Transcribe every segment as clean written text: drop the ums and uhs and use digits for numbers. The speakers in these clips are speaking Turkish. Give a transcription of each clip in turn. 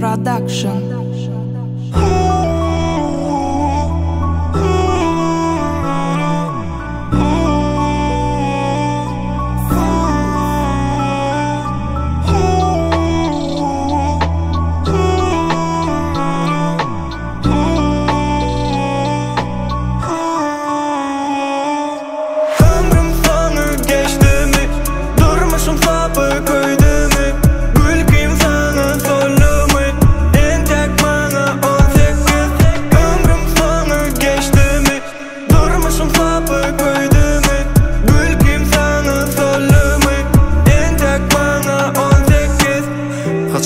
Production.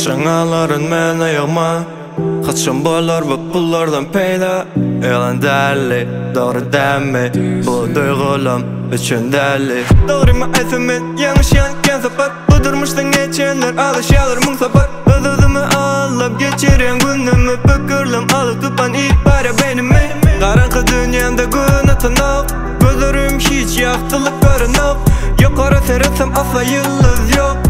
Şanaların men ayağıma Kaçan barlar ve pullardan peyda Yalan derli, doğru demme Bu duygulam üçün derli Doğru mu ezimin, yanlış yanken sapar Budurmuştan geçenler, alışyalar mung sapar Özümü alıp geçiren günümü Bükürlüm alıp tutan itibara benimi Karanlık dünyamda gün atanıp Gözlerim hiç yaktılık görünüp Yukarı seyretsem asla yıldız yok